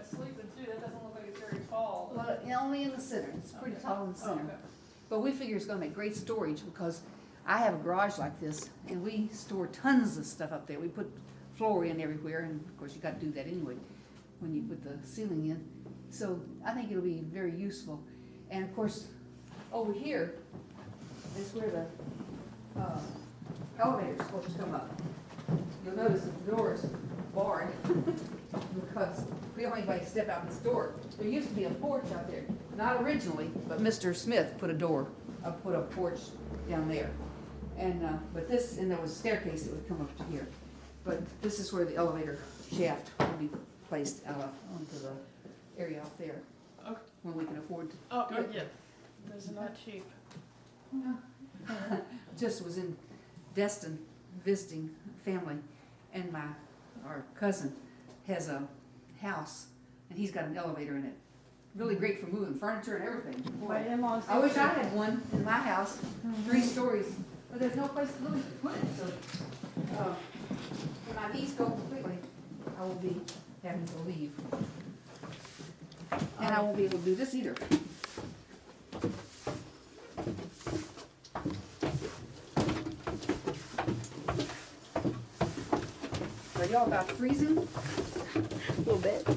that's sleeping too, that doesn't look like it's very tall. Well, only in the center, it's pretty tall in the Oh, center. okay. But we figure it's gonna make great storage because I have a garage like this and we store tons of stuff up there. We put floor in everywhere and of course you gotta do that anyway when you put the ceiling in. So I think it'll be very useful. And of course, over here is where the elevator's supposed to come up. You'll notice the door is barred because we don't want anybody to step out this door. There used to be a porch out there, not originally, but Mr. Smith put a porch down there. And, but this, and there was a staircase that would come up to here. But this is where the elevator shaft will be placed out onto the area out there. Okay. When we can afford to. Oh, do it. yeah, those are not cheap. Just was in Destin visiting family, and our cousin has a house, and he's got an elevator in it. Really great for moving furniture and everything. Boy, My in-laws. I wish I had one in my house, 3 stories, but there's no place really to put it, so, when my knees go completely, I will be having to leave. And I won't be able to do this either. Are y'all about freezing? A little bit.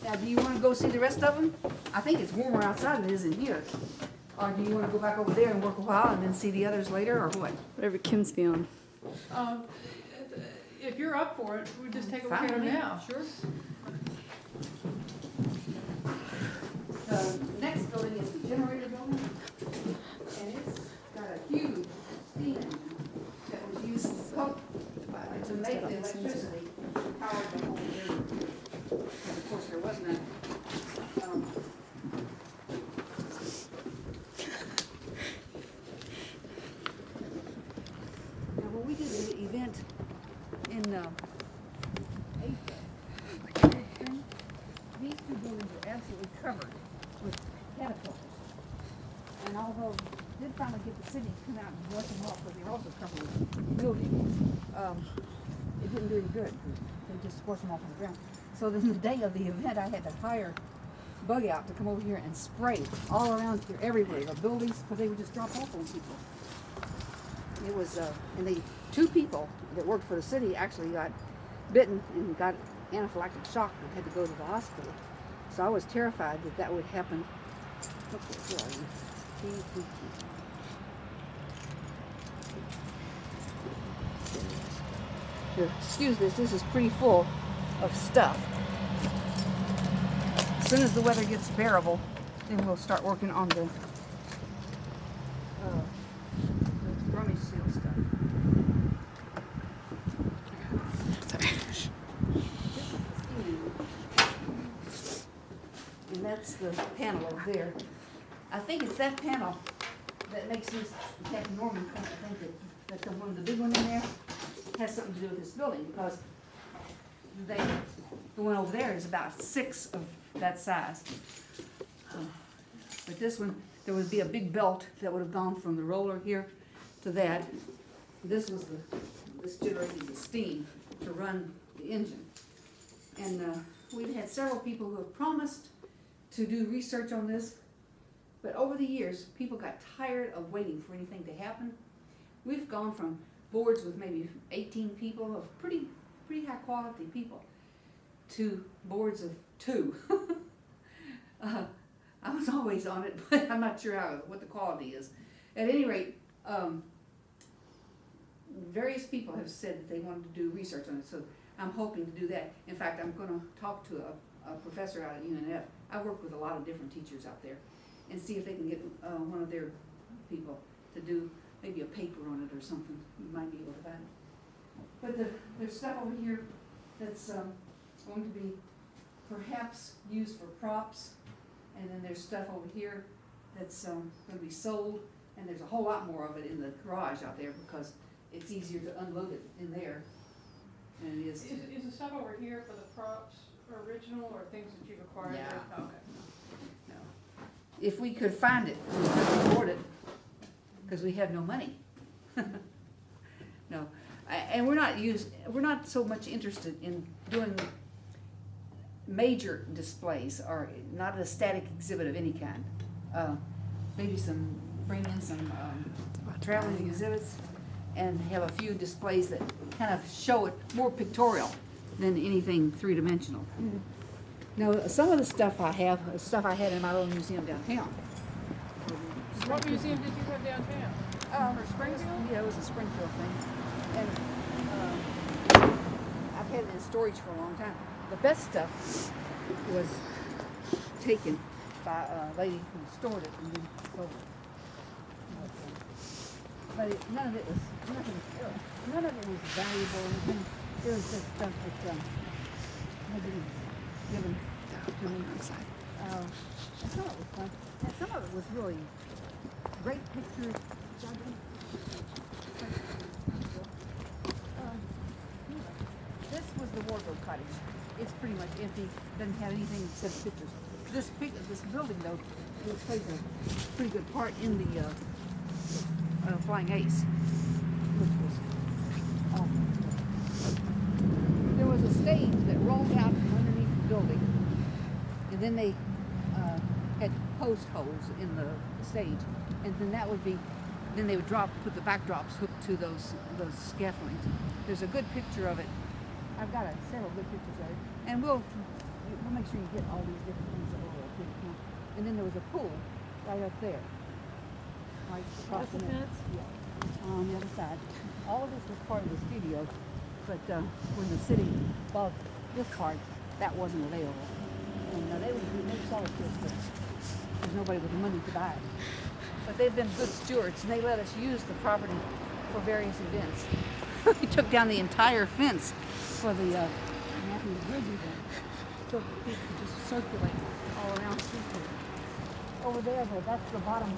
Now, do you wanna go see the rest of them? I think it's warmer outside than it is in here. Or do you wanna go back over there and work a while and then see the others later, or what? Whatever Kim's feeling. If you're up for it, we just take a look at them Fine. now. Sure. The next building is the generator building, and it's got a huge steam engine that was used to make the electricity to power the whole building. And of course, there was none. Now, when we did the event in April, these 2 buildings were absolutely covered with caterpillars. And although we did finally get the city to come out and brush them off, but they were also covered with building, it didn't do any good. They just washed them off on the ground. So then the day of the event, I had to hire bug out to come over here and spray all around here, everywhere, the buildings, because they would just drop off on people. It was, and 2 people that worked for the city actually got bitten and got anaphylactic shock and had to go to the hospital. So I was terrified that that would happen. Okay, where are you? Here, excuse this is pretty full of stuff. As soon as the weather gets bearable, then we'll start working on the rummage seal stuff. And that's the panel over there. I think it's that panel that makes this, Captain Norman, I think that the one, the big one in there, has something to do with this building, because the one over there is about 6 of that size. So, but this one, there would be a big belt that would have gone from the roller here to that. This was this generated the steam to run the engine. And we've had several people who have promised to do research on this, but over the years, people got tired of waiting for anything to happen. We've gone from boards with maybe 18 people, of pretty high quality people, to boards of 2. I was always on it, but I'm not sure what the quality is. At any rate, various people have said that they wanted to do research on it, so I'm hoping to do that. In fact, I'm going to talk to a professor out at UNF. I work with a lot of different teachers out there, and see if they can get one of their people to do maybe a paper on it or something. You might be able to find it. But there's stuff over here that's going to be perhaps used for props, and then there's stuff over here that's going to be sold, and there's a whole lot more of it in the garage out there because it's easier to unload it in there than it is to... Is the stuff over here for the props original or things that you've acquired? Yeah. Oh, okay. No. If we could find it, we could afford it, because we have no money. No, and we're not so much interested in doing major displays are not a static exhibit of any kind. Maybe bring in some traveling exhibits and have a few displays that kind of show it more pictorial than anything three-dimensional. Now, some of the stuff I have is stuff I had in my little museum downtown. What museum did you have downtown? For Springfield? Yeah, it was a Springfield thing. And I've had it in storage for a long time. The best stuff was taken by a lady who stored it and then sold it. But none of it was valuable or anything. It was just stuff that had been given to me. And some of it was fun. And some of it was really great pictures. This was the Wardrobe Cottage. It's pretty much empty, doesn't have anything except pictures. This building though, it plays a pretty good part in the Flying Ace, which was there was a stage that rolled out from underneath the building, and then they had post holes in the stage, and then then they would put the backdrops hooked to those scaffoldings. There's a good picture of it. I've got several good pictures of it, and we'll make sure you get all these different things that were up here. And then there was a pool right up there, right across the fence. Yeah, on the other side. All of this was part of the studio, but when the city bought this part, that wasn't available. And they sold it to us, but there's nobody with the money to buy it. But they've been good stewards, and they let us use the property for various events. We took down the entire fence for the Matthews Bridge event, so people could just circulate all around Streetfield. Over there, that's the bottom of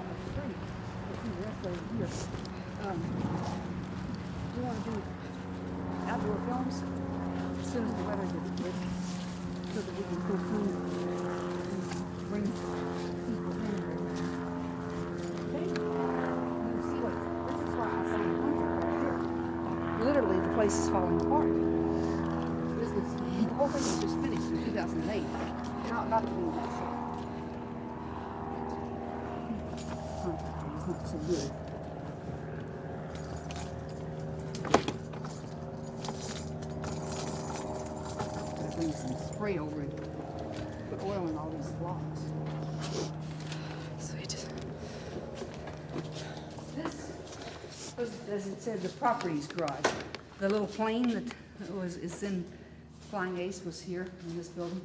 the street. You see the rest over here. We want to do outdoor films as soon as the weather gets good, so that we can cook food and bring people in. Okay? You see this is why I say right here. Literally, the place is falling apart. The whole thing was just finished in 2008. Not to be in that shape. It's not so good. Gotta bring some spray over it. Put oil in all these blocks. Sweet. This was, as it said, the properties garage. The little plane that is in Flying Ace was here in this building.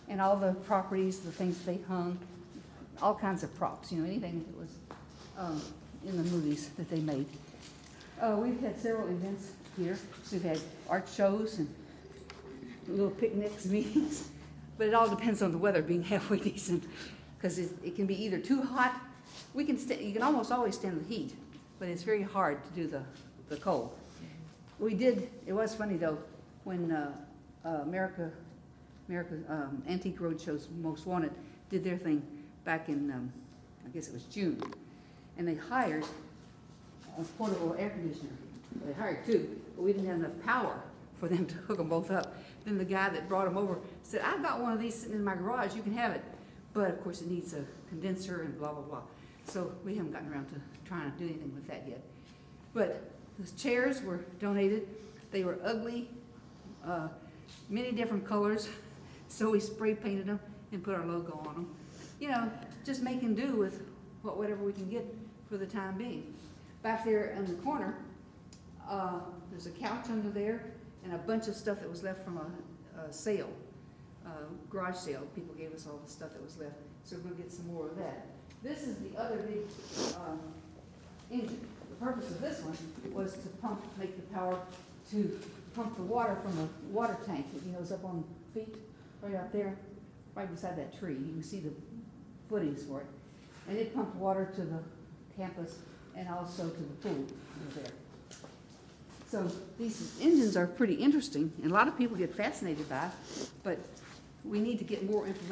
And all the properties, the things they hung, all kinds of props, anything that was in the movies that they made. We've had several events here. So we've had art shows and little picnics, meetings, but it all depends on the weather being halfway decent, because it can be either too hot. You can almost always stand the heat, but it's very hard to do the cold. It was funny though, when America Antique Roadshow's Most Wanted did their thing back in, I guess it was June, and they hired a portable air conditioner. They hired two, but we didn't have enough power for them to hook them both up. Then the guy that brought them over said, "I've got one of these sitting in my garage, you can have it." But of course it needs a condenser and blah, blah, blah. So we haven't gotten around to trying to do anything with that yet. But the chairs were donated. They were ugly, many different colors. So we spray painted them and put our logo on them. Just making do with whatever we can get for the time being. Back there in the corner, there's a couch under there and a bunch of stuff that was left from a sale, garage sale. People gave us all the stuff that was left, so we're gonna get some more of that. This is the other big engine. The purpose of this one was to make the power to pump the water from a water tank that is up on feet, right out there, right beside that tree. You can see the footings for it. And it pumped water to the campus and also to the pool over there. So these engines are pretty interesting, and a lot of people get fascinated by it, but we need to get more information